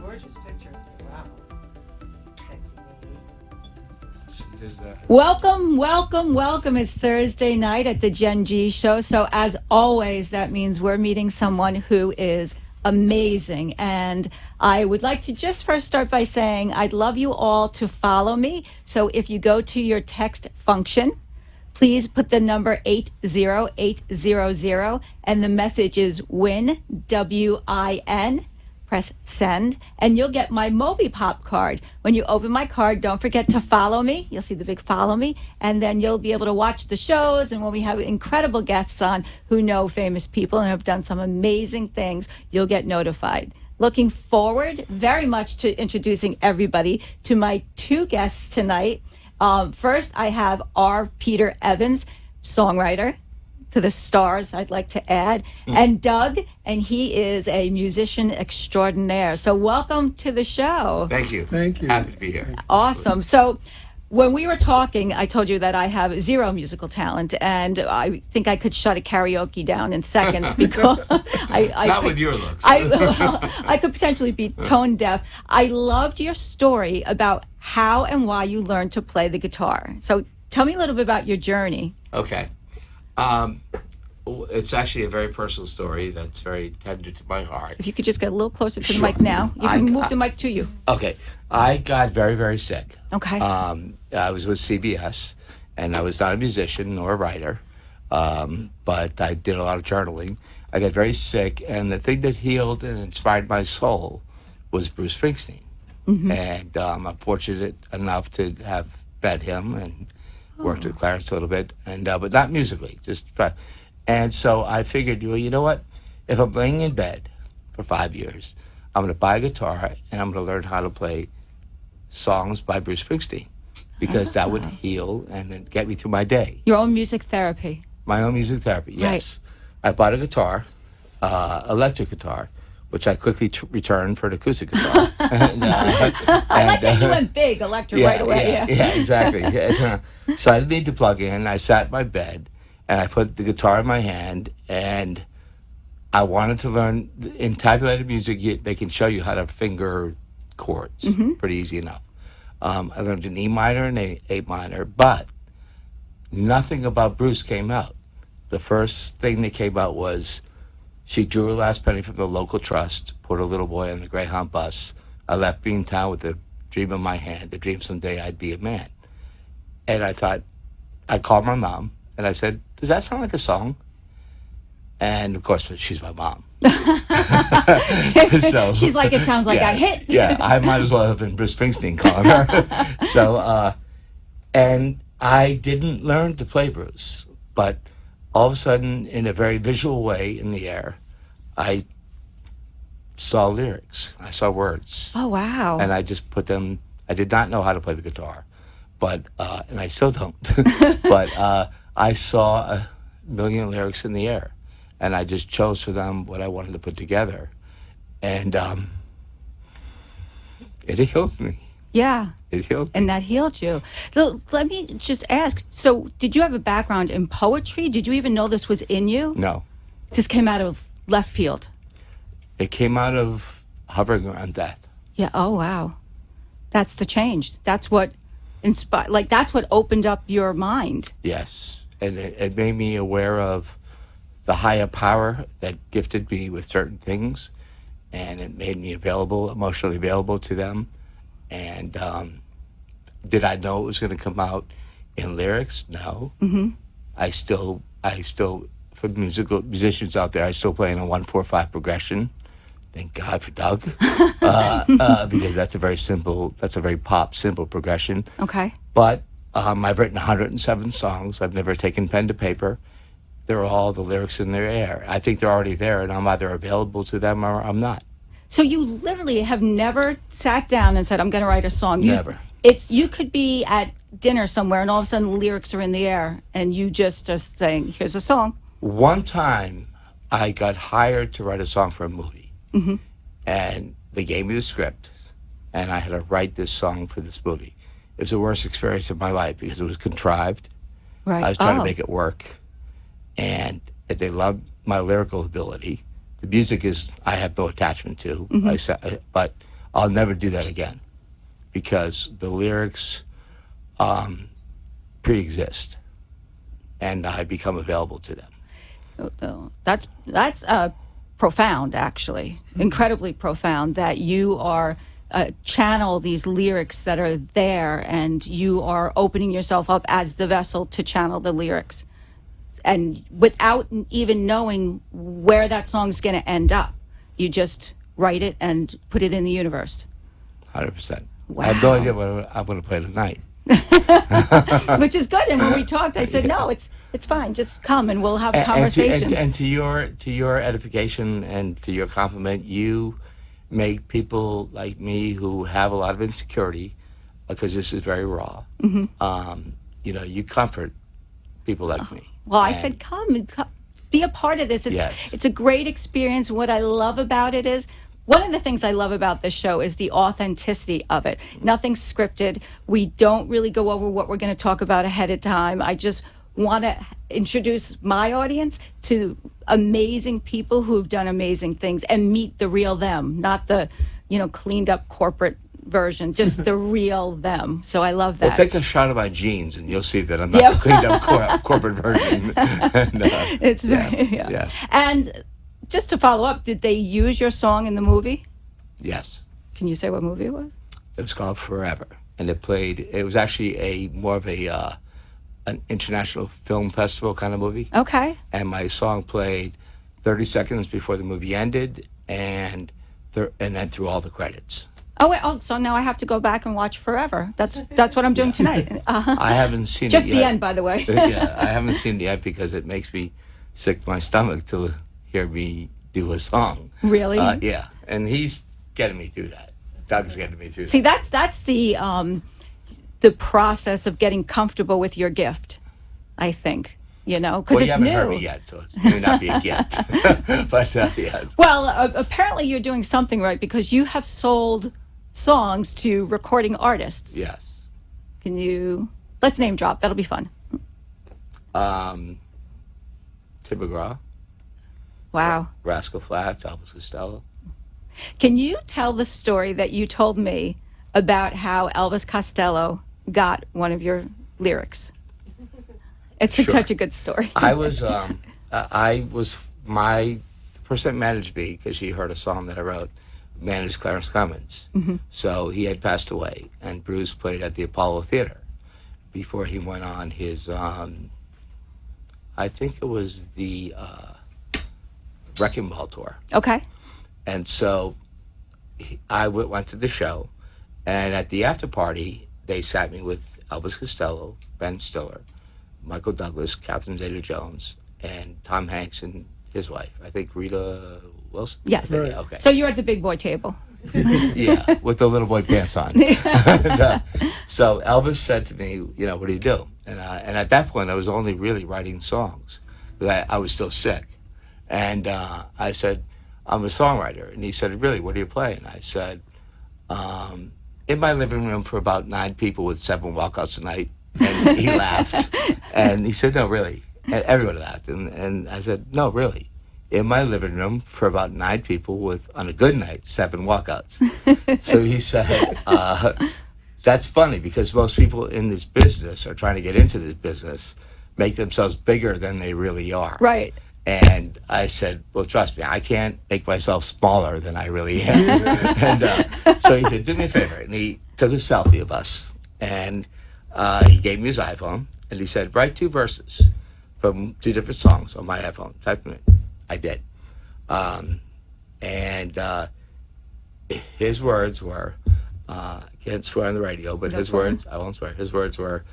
gorgeous picture. Wow. Sexy baby. She does that. Welcome, welcome, welcome. It's Thursday night at the Jenn G show. So as always, that means we're meeting someone who is amazing. And I would like to just first start by saying I'd love you all to follow me. So if you go to your text function, please put the number 80800 and the message is WIN, WIN. Press send, and you'll get my MobiPop card. When you open my card, don't forget to follow me. You'll see the big follow me, and then you'll be able to watch the shows. And when we have incredible guests on who know famous people and have done some amazing things, you'll get notified. Looking forward very much to introducing everybody to my two guests tonight. First, I have R. Peter Evans, songwriter to the stars, I'd like to add, and Doug, and he is a musician extraordinaire. So welcome to the show. Thank you. Thank you. Happy to be here. Awesome. So when we were talking, I told you that I have zero musical talent, and I think I could shut a karaoke down in seconds because Not with your looks. I could potentially be tone deaf. I loved your story about how and why you learned to play the guitar. So tell me a little bit about your journey. Okay. It's actually a very personal story that's very tender to my heart. If you could just get a little closer to the Sure. mic now. You can move the mic to you. Okay. I got very, very sick. Okay. I was with CBS, and I was not a musician nor a writer, but I did a lot of journaling. I got very sick, and the thing that healed and inspired my soul was Bruce Springsteen. And I'm fortunate enough to have met him and worked with Clarence a little bit, and but not musically, and so I figured, well, you know what? If I'm laying in bed for 5 years, I'm going to buy a guitar and I'm going to learn how to play songs by Bruce Springsteen, because that would heal and then get me through my day. Your own music therapy. My own music therapy, yes. I bought a guitar, electric guitar, which I quickly returned for an acoustic guitar. I like that you went big electric right away. Yeah, exactly. So I didn't need to plug in. I sat in my bed, and I put the guitar in my hand, and I wanted to learn. In tabulated music, they can show you how to finger chords pretty easy enough. I learned an E minor and an A minor, but nothing about Bruce came out. The first thing that came out was, she drew her last penny from the local trust, put her little boy on the Greyhound bus. I left Beantown with a dream in my hand, the dream someday I'd be a man. And I thought, I called my mom, and I said, does that sound like a song? And of course, she's my mom. So, She's like, it sounds like I hit. Yeah, I might as well have been Bruce Springsteen calling her. So, and I didn't learn to play Bruce, but all of a sudden, in a very visual way in the air, I saw lyrics. I saw words. Oh, wow. And I just put them. I did not know how to play the guitar, but and I still don't. But I saw a million lyrics in the air, and I just chose for them what I wanted to put together, and it healed me. Yeah. It healed me. And that healed you. So let me just ask, so did you have a background in poetry? Did you even know this was in you? No, This came out of left field. it came out of hovering around death. Yeah. Oh, wow. That's the change. That's what inspired, like, that's what opened up your mind. Yes, and it made me aware of the higher power that gifted me with certain things, and it made me available, emotionally available to them. And did I know it was going to come out in lyrics? No. I still, for musicians out there, I still play in a 1-4-5 progression. Thank God for Doug, because that's a very pop, simple progression. Okay. But I've written 107 songs. I've never taken pen to paper. They're all the lyrics in their air. I think they're already there, and I'm either available to them or I'm not. So you literally have never sat down and said, I'm going to write a song. Never. You could be at dinner somewhere and all of a sudden lyrics are in the air and you just are saying, here's a song. One time, I got hired to write a song for a movie. And they gave me the script, and I had to write this song for this movie. It was the worst experience of my life because it was contrived. Right. I was trying to make it work, and they loved my lyrical ability. The music I have no attachment to, but I'll never do that again because the lyrics pre-exist and I become available to them. That's profound, actually, incredibly profound. That you are channel these lyrics that are there, and you are opening yourself up as the vessel to channel the lyrics, and without even knowing where that song's going to end up, you just write it and put it in the universe. 100%. Wow. I have no idea what I'm going to play tonight. Which is good. And when we talked, I said, "No, it's fine. Just come and we'll have a conversation." And to your edification and to your compliment, you make people like me who have a lot of insecurity, because this is very raw. You comfort people like me. Well, I said, come, be a part of this. It's a great experience. What I love about it is, one of the things I love about this show is the authenticity of it. Nothing's scripted. We don't really go over what we're going to talk about ahead of time. I just want to introduce my audience to amazing people who've done amazing things and meet the real them, not the, cleaned up corporate version, just the real them. So I love that. Well, take a shot of my jeans and you'll see that I'm not the cleaned up corporate version. It's And just to follow up, did they use your song in the movie? Yes. Can you say what movie it was? It was called Forever, and it was actually more of an international film festival kind of movie. Okay. And my song played 30 seconds before the movie ended, and then through all the credits. So now I have to go back and watch Forever. That's what I'm doing tonight. I haven't seen just it yet. The end, by the way. I haven't seen it yet because it makes me sick to my stomach to hear me do a song. Really? Yeah, and he's getting me through that. Doug's getting me through See, that. that's the process of getting comfortable with your gift, I think. Because it's new. You haven't heard me yet, so it may not be a gift. But yes. Well, apparently you're doing something right, because you have sold songs to recording artists. Yes. Let's name drop. That'll be fun. Tim McGraw. Wow. Rascal Flatts, Elvis Costello. Can you tell the story that you told me about how Elvis Costello got one of your lyrics? It's such a good story. My person that managed me, because she heard a song that I wrote, managed Clarence Clemens. So he had passed away, and Bruce played at the Apollo Theater before he went on his, I think it was the Wrecking Ball tour. Okay. And so I went to the show, and at the after party, they sat me with Elvis Costello, Ben Stiller, Michael Douglas, Catherine Zeta-Jones, and Tom Hanks and his wife. I think Rita Wilson? Yes. Right. Okay. So you're at the big boy table. Yeah, with the little boy pants on. So Elvis said to me, what do you do? And at that point, I was only really writing songs, because I was still sick. And I said, I'm a songwriter. And he said, really, what do you play? And I said, in my living room for about 9 people with 7 walkouts a night. And he laughed. And he said, no, really. And everyone laughed. And I said, no, really. In my living room for about 9 people with, on a good night, 7 walkouts. So he said, that's funny, because most people in this business are trying to get into this business, make themselves bigger than they really are. Right. And I said, well, trust me, I can't make myself smaller than I really am. And so he said, do me a favor. And he took a selfie of us. And he gave me his iPhone. And he said, write 2 verses from 2 different songs on my iPhone. Type them in. I did. And his words were, I can't swear on the radio, but his words, I won't swear, his words were,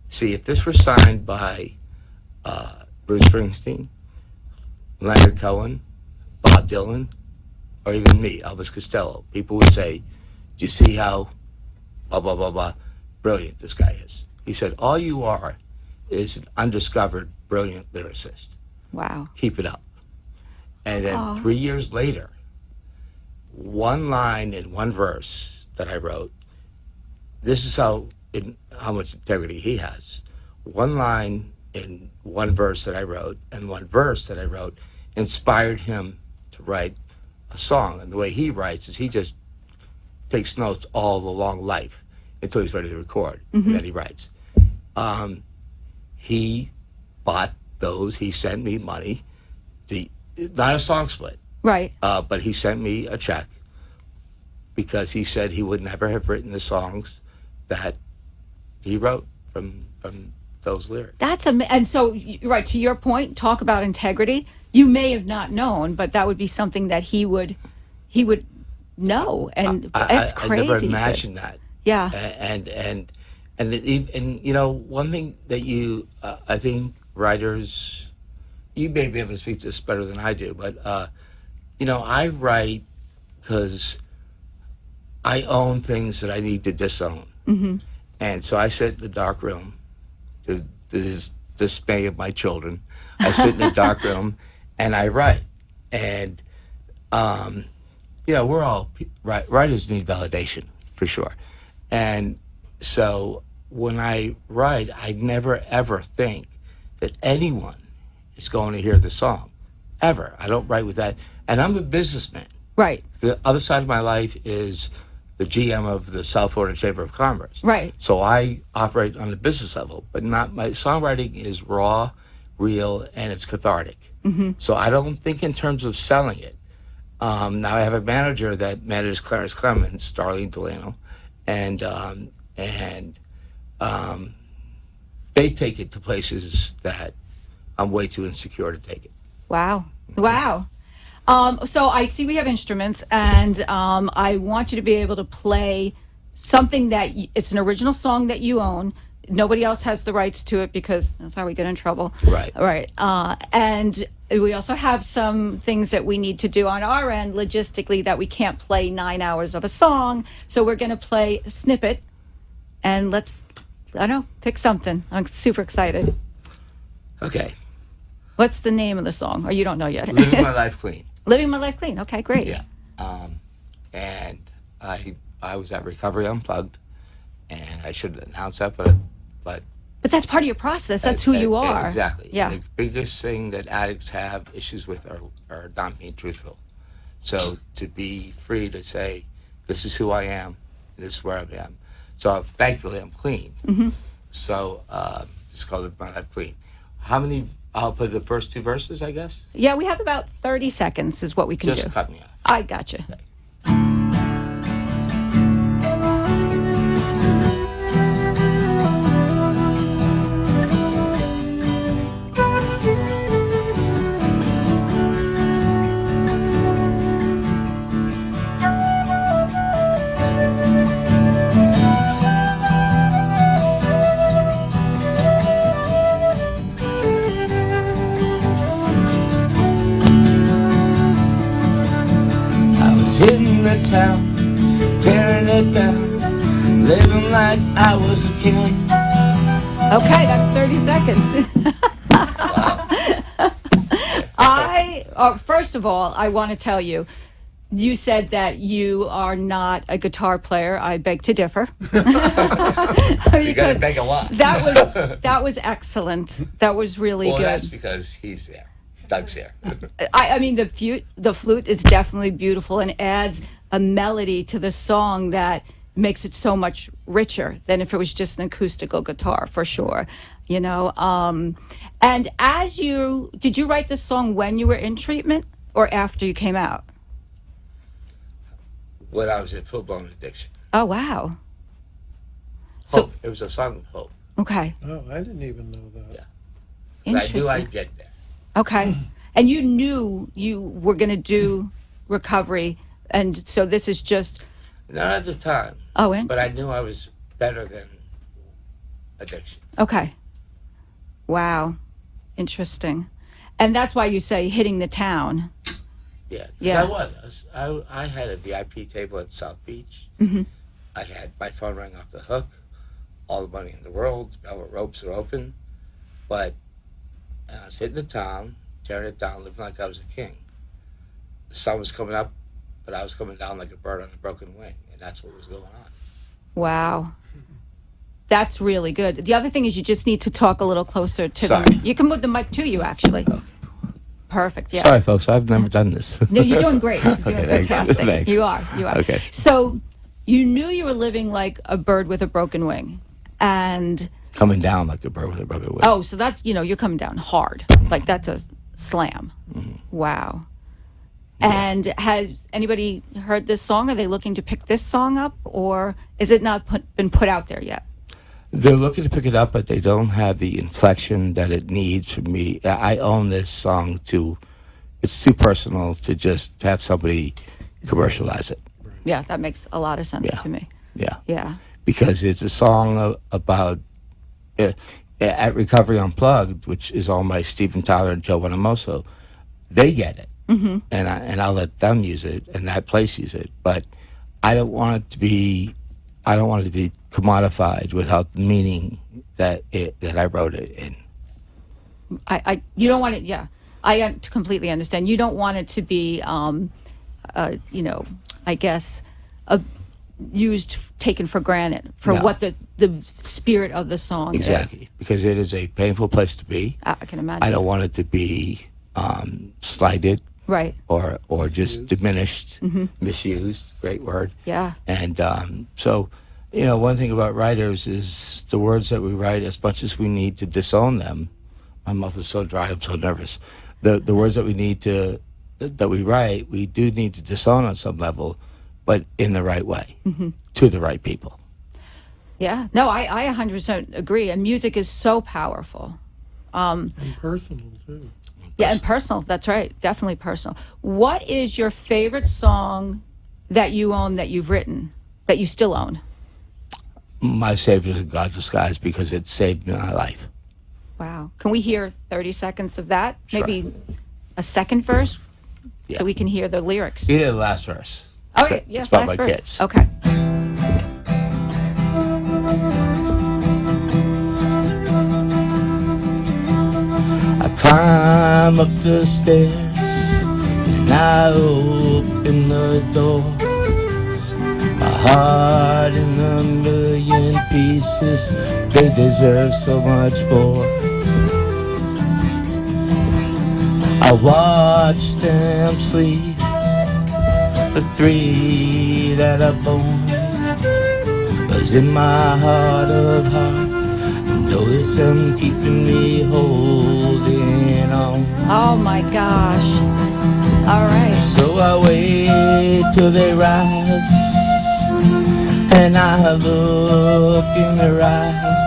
see, if this were signed by Bruce Springsteen, Leonard Cohen, Bob Dylan, or even me, Elvis Costello, people would say, do you see how blah, blah, blah, blah, brilliant this guy is? He said, all you are is an undiscovered, brilliant lyricist. Wow. Keep it up. And then 3 years later, 1 line in 1 verse that I wrote, this is how much integrity he has. 1 line in 1 verse that I wrote, and 1 verse that I wrote inspired him to write a song. And the way he writes is he just takes notes all along life until he's ready to record, and then he writes. He bought those. He sent me money. Not a song split, Right. but he sent me a check because he said he would never have written the songs that he wrote from those lyrics. And so, right, to your point, talk about integrity. You may have not known, but that would be something that he would know, and it's crazy. I never imagined that. Yeah. And you know, one thing that I think writers, you may be able to speak to this better than I do, but you know, I write because I own things that I need to disown, and so I sit in a dark room. To the dismay of my children, I sit in a dark room and I write. And you know, we're all writers need validation for sure. And so when I write, I never ever think that anyone is going to hear the song, ever. I don't write with that. And I'm a businessman. Right. The other side of my life is the GM of the South Florida Chamber of Commerce. Right. So I operate on the business level, but not my songwriting is raw, real, and it's cathartic. So I don't think in terms of selling it. Now I have a manager that manages Clarence Clemens, Darlene Delano, and they take it to places that I'm way too insecure to take it. Wow. Wow. So I see we have instruments, and I want you to be able to play something that it's an original song that you own. Nobody else has the rights to it because that's how we get in trouble. Right. Right. And we also have some things that we need to do on our end logistically that we can't play 9 hours of a song. So we're going to play a snippet, and let's, I don't know, pick something. I'm super excited. Okay. What's the name of the song? Or you don't know yet? Living My Life Clean. Living My Life Clean. Okay, great. Yeah. And I was at Recovery Unplugged, and I should announce that, but But that's part of your process. That's who you are. Exactly. Yeah. The biggest thing that addicts have issues with are not being truthful. So to be free to say, this is who I am, this is where I am. So thankfully I'm clean. So it's called Live My Life Clean. How many? I'll put the first two verses, I guess. Yeah, we have about 30 seconds is what we can Just do. cut me off. I gotcha. Okay. Hitting the town, tearing it down, living like I was a king. Okay, that's 30 seconds. First of all, I want to tell you, you said that you are not a guitar player. I beg to differ. You gotta beg a lot. That was excellent. That was really Well, good. that's because he's there. Doug's here. I mean, the flute is definitely beautiful and adds a melody to the song that makes it so much richer than if it was just an acoustical guitar, for sure. You know, and did you write this song when you were in treatment or after you came out? When I was in full-blown addiction. Oh, wow. Hope. It was a song of hope. Okay. Oh, I didn't even know that. Yeah. Interesting. I knew I'd get there. Okay. And you knew you were going to do recovery, and so this is just... Not at the time. Oh, and? But I knew I was better than addiction. Okay. Wow. Interesting. And that's why you say hitting the town. Yeah. Yeah. I had a VIP table at South Beach. I had my phone rang off the hook. All the money in the world. Velvet ropes are open. But I was hitting the town, tearing it down, living like I was a king. The sun was coming up, but I was coming down like a bird on a broken wing. And that's what was going on. Wow. That's really good. The other thing is you just need to talk a little closer to Sorry. them. You can move the mic to you, actually. Okay. Perfect, yeah. Sorry, folks. I've never done this. No, you're doing great. You're doing thanks. fantastic. Thanks. You are. Okay. So you knew you were living like a bird with a broken wing, and Coming down like a bird with a broken wing. oh, so that's you're coming down hard, like that's a slam. Wow. And has anybody heard this song? Are they looking to pick this song up, or is it not been put out there yet? They're looking to pick it up, but they don't have the inflection that it needs from me. I own this song it's too personal to just have somebody commercialize it. Yeah, that makes a lot of sense to me. Yeah. Yeah. Because it's a song about at Recovery Unplugged, which is owned by Steven Tyler and Joe Bonamoso. They get it, and I'll let them use it, and that place use it. But I don't want it to be commodified without the meaning that I wrote it in. You don't want it. Yeah, I completely understand. You don't want it to be, I guess, taken for granted for No. what the spirit of the song is. Exactly, because it is a painful place to be. I can imagine. I don't want it to be slighted, Right. or just diminished, misused. Great word. Yeah. And so, one thing about writers is the words that we write, as much as we need to disown them. My mouth is so dry, I'm so nervous. The words that we write, we do need to disown on some level, but in the right way, to the right people. Yeah. No, I 100% agree. And music is so powerful. And personal, too. Yeah, and personal. That's right. Definitely personal. What is your favorite song that you own, that you've written, that you still own? My Savior is in God's disguise because it saved my life. Wow. Can we hear 30 seconds of that? Sure. Maybe a second verse Yeah. so we can hear the lyrics. You did the last verse. Oh, So yeah, it's about last my verse. kids. Okay. I climb up the stairs and I open the door. My heart in a million pieces, they deserve so much more. I watch them sleep, the three that are born. 'Cause in my heart of hearts, notice them keeping me holding on. Oh, my gosh. All right. So I wait till they rise, and I look in their eyes,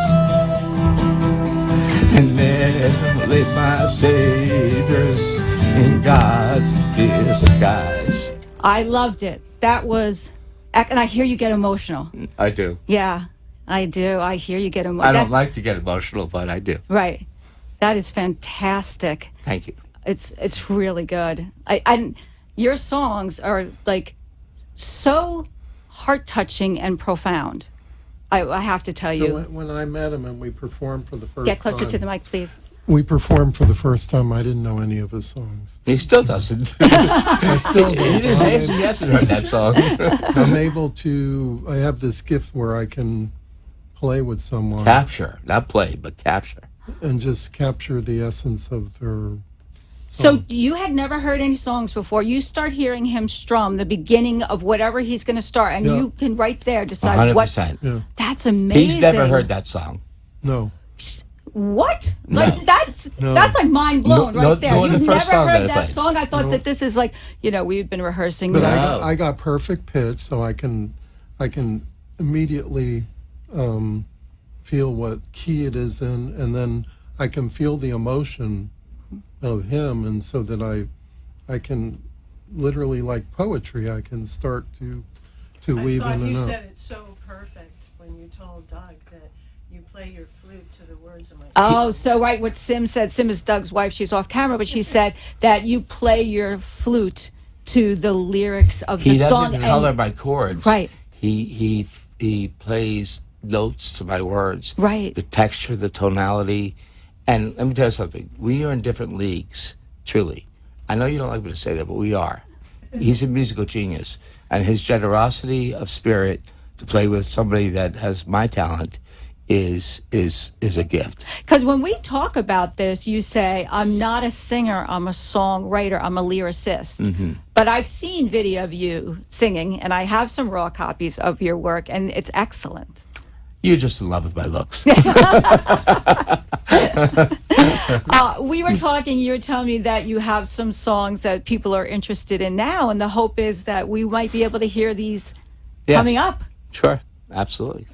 and there lay my Savior's in God's disguise. I loved it. That was, and I hear you get emotional. I do. Yeah, I do. I hear you get emotional. I don't like to get emotional, but I do. Right. That is fantastic. Thank you. It's really good. And your songs are like so heart touching and profound. I have to tell So you. when I met him and we performed for the first time. Get closer to the mic, please. We performed for the first time. I didn't know any of his songs. He still doesn't. I still he don't. hasn't heard that song. I'm able to, I have this gift where I can play with someone Capture, not play, but capture. and just capture the essence of their So you had never heard any songs before. You start hearing him strum the beginning of whatever he's going to start, and Yeah. you can right there decide what. 100%. Yeah. That's amazing. He's never heard that song. No. What? No. Like that's No. that's like mind blown No, right there. no, the You've first never song that I heard that played. song. I thought No. that this is like we've been rehearsing But this. No. I got perfect pitch, so I can immediately feel what key it is in, and then I can feel the emotion of him, and so that I can literally, like poetry, I can start to weave I in thought and you out. said it so perfect when you told Doug that you play your flute to the words of my Oh, so right, what Sim said. Sim is Doug's wife. She's off camera, but she said that you play your flute to the lyrics of He the song. doesn't color my chords. Right. He plays notes to my words. Right. The texture, the tonality. And let me tell you something. We are in different leagues, truly. I know you don't like me to say that, but we are. He's a musical genius. And his generosity of spirit to play with somebody that has my talent is a gift. Because when we talk about this, you say, I'm not a singer, I'm a songwriter, I'm a lyricist. But I've seen video of you singing, and I have some raw copies of your work, and it's excellent. You're just in love with my looks. We were talking, you were telling me that you have some songs that people are interested in now, and the hope is that we might be able to hear these coming up. Sure, absolutely.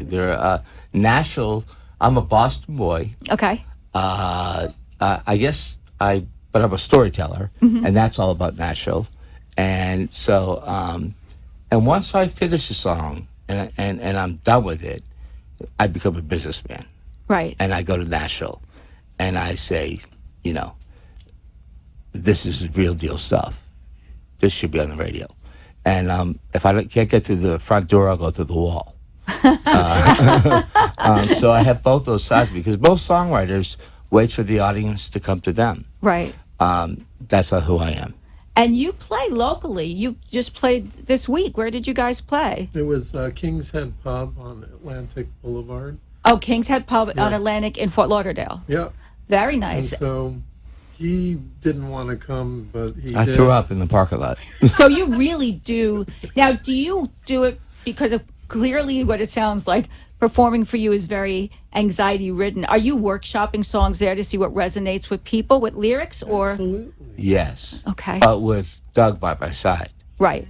They're Nashville. I'm a Boston boy. Okay. I guess but I'm a storyteller, and that's all about Nashville. And so, and once I finish a song and I'm done with it, I become a businessman. Right. And I go to Nashville, and I say, this is real deal stuff. This should be on the radio. And if I can't get to the front door, I'll go through the wall. So I have both those sides, because most songwriters wait for the audience to come to them. Right. That's not who I am. And you play locally. You just played this week. Where did you guys play? It was King's Head Pub on Atlantic Boulevard. Oh, King's Head Pub on Atlantic in Fort Lauderdale. Yeah. Very And nice. so he didn't want to come, but he I did. threw up in the parking lot. So you really do. Now, do you do it because of clearly what it sounds like performing for you is very anxiety ridden? Are you workshopping songs there to see what resonates with people with lyrics, or? Absolutely. Yes. Okay. But with Doug by my side. Right.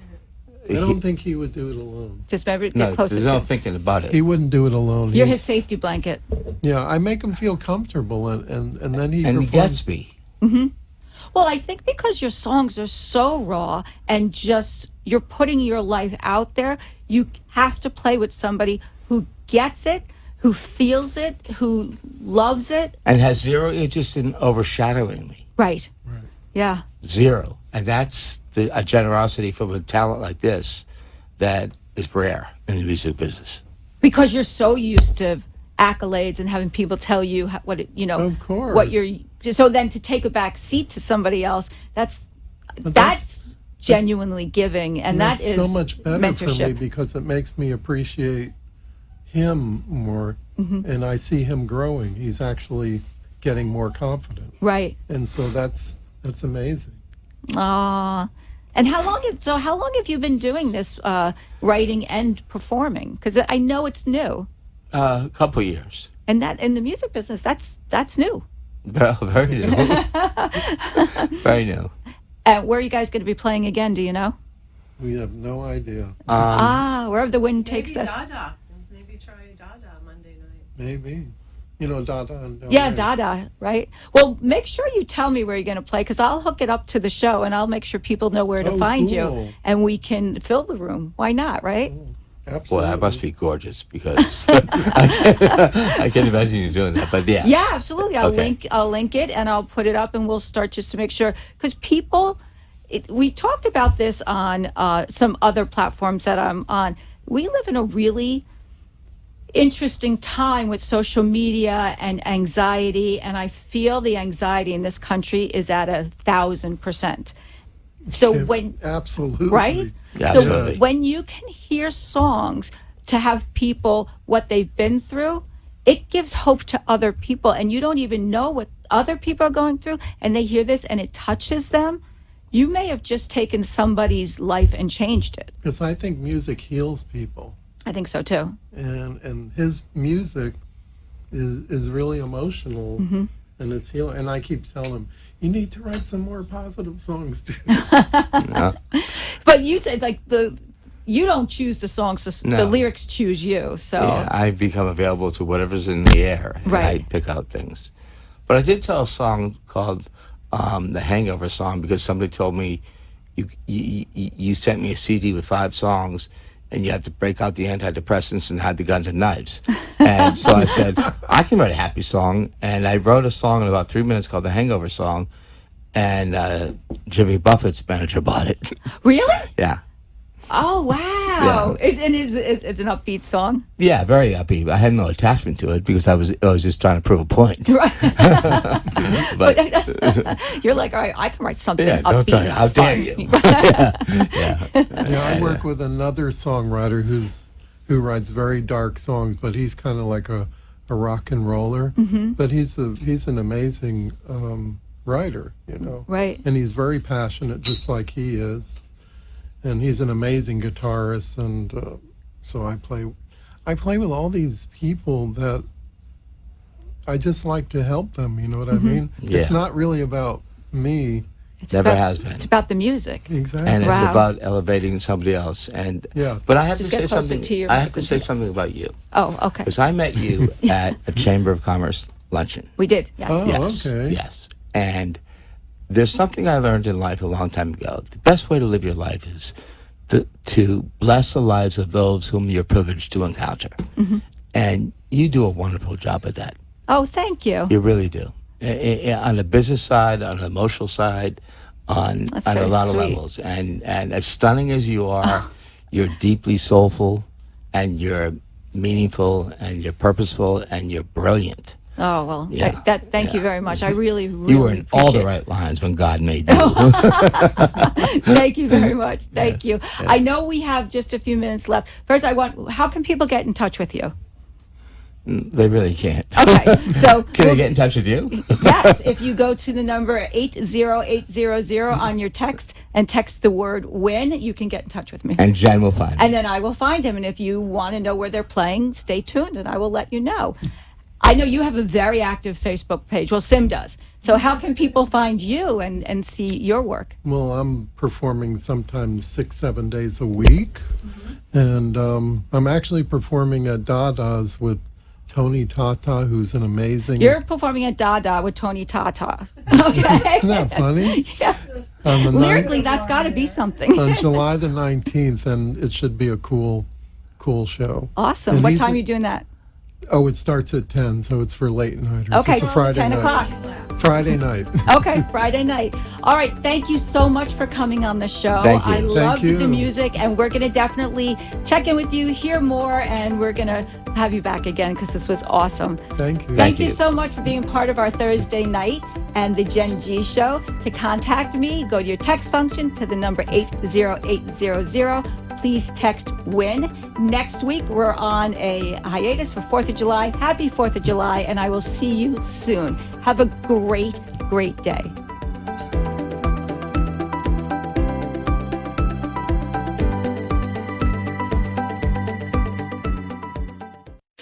I don't think he would do it alone. Just maybe get No, closer there's to. no thinking about it. He wouldn't do it alone. You're He's- his safety blanket. Yeah, I make him feel comfortable, and then he And he performs. gets me. Well, I think because your songs are so raw and just you're putting your life out there, you have to play with somebody who gets it, who feels it, who loves it. And has zero interest in overshadowing me. Right. Yeah. Zero. And that's a generosity from a talent like this that is rare in the music business. Because you're so used to accolades and having people tell you what it, Of course. what you're. So then to take a back seat to somebody else, that's genuinely giving, and that That's is so much better for me, mentorship. because it makes me appreciate him more, and I see him growing. He's actually getting more confident, Right. and so that's amazing. Ah. And how long have you been doing this writing and performing? Because I know it's new, A couple years. and that in the music business, that's new. Well, very new. Very new. And where are you guys going to be playing again? Do you know? We have no idea. Wherever the wind takes Maybe us. Dada. Maybe try Dada Monday night. Maybe, Dada and Del Yeah, Rey. Dada, right? Well, make sure you tell me where you're going to play, because I'll hook it up to the show, and I'll make sure people know where to Oh, find you, cool. and we can fill the room. Why not, right? Absolutely. Boy, that must be gorgeous, because I can't imagine you doing that. But yes. Yeah, absolutely. Okay. I'll link it, and I'll put it up, and we'll start just to make sure, because people. We talked about this on some other platforms that I'm on. We live in a really interesting time with social media and anxiety, and I feel the anxiety in this country is at 1,000%. So Yeah, when absolutely. right, Yeah, so absolutely. when you can hear songs to have people what they've been through, it gives hope to other people, and you don't even know what other people are going through, and they hear this and it touches them. You may have just taken somebody's life and changed it. Because I think music heals people, I think so too. and his music is really emotional, and it's healing. And I keep telling him, you need to write some more positive songs too. But you said you don't choose the songs, the No. lyrics choose you. So Yeah, I become available to whatever's in the air, and Right. I pick out things. But I did tell a song called the Hangover song, because somebody told me you sent me a CD with 5 songs, and you have to break out the antidepressants and hide the guns and knives. And so I said, I can write a happy song, and I wrote a song in about 3 minutes called the Hangover song, and Jimmy Buffett's manager bought it. really? Yeah. Oh wow! It's an upbeat song. Yeah, very upbeat. I had no attachment to it because I was just trying to prove a point. But You're like, all right, I can write something yeah, don't upbeat. tell you. How dare fun." you? Yeah, I work with another songwriter who's who writes very dark songs, but he's kind of like a rock and roller. But he's an amazing writer, you know. Right. And he's very passionate, just like he is. And he's an amazing guitarist, and so I play with all these people that I just like to help them, you know what I mean? Yeah. It's not really about me. It's Never about, has been. It's about the music. Exactly. And it's Wow. about elevating somebody else. And Yes. but I have Just to get say closer something. to your I have to say microphone. something about you, Oh, okay. because I met you at a Chamber of Commerce luncheon. We did. Yes. Oh, Yes, okay. yes. And there's something I learned in life a long time ago. The best way to live your life is to bless the lives of those whom you're privileged to encounter. And you do a wonderful job at that. Oh, thank you. You really do. On the business side, on the emotional side, on That's a very lot of sweet. levels. And as stunning as you are, you're deeply soulful, and you're meaningful, and you're purposeful, and you're brilliant. Oh, well, Yeah. thank you very much. I really, really You were in all the appreciate it. right lines when God made you. Thank you very much. Thank you. I know we have just a few minutes left. First, how can people get in touch with you? They really can't. Okay, so Can they get in touch with you? yes, if you go to the number 80800 on your text and text the word win, you can get in touch with me. And Jen will find And me. then I will find him. And if you want to know where they're playing, stay tuned and I will let you know. I know you have a very active Facebook page. Well, Sim does. So how can people find you and see your work? Well, I'm performing sometimes 6-7 days a week, and I'm actually performing at Dada's with Tony Tata, who's an amazing. You're performing at Dada with Tony Tata. Okay. Isn't that funny? Yeah. On the Lyrically, that's got to be something. on July the 19th, and it should be a cool show. Awesome. And What he's time a- are you doing that? Oh, it starts at 10, so it's for late nighters. Okay, It's a Friday 10 night. o'clock. Friday night. Okay, Friday night. All right, thank you so much for coming on the show. Thank you. I Thank loved the you. music, and we're going to definitely check in with you, hear more, and we're going to have you back again because this was awesome. Thank you. Thank you you. so much for being part of our Thursday night and the Jenn G Show. To contact me, go to your text function to the number 80800. Please text WIN. Next week, we're on a hiatus for 4th of July. Happy 4th of July, and I will see you soon. Have a great, great day.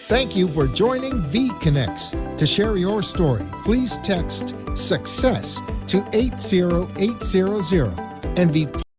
Thank you for joining V Connects. To share your story, please text SUCCESS to 80800 and be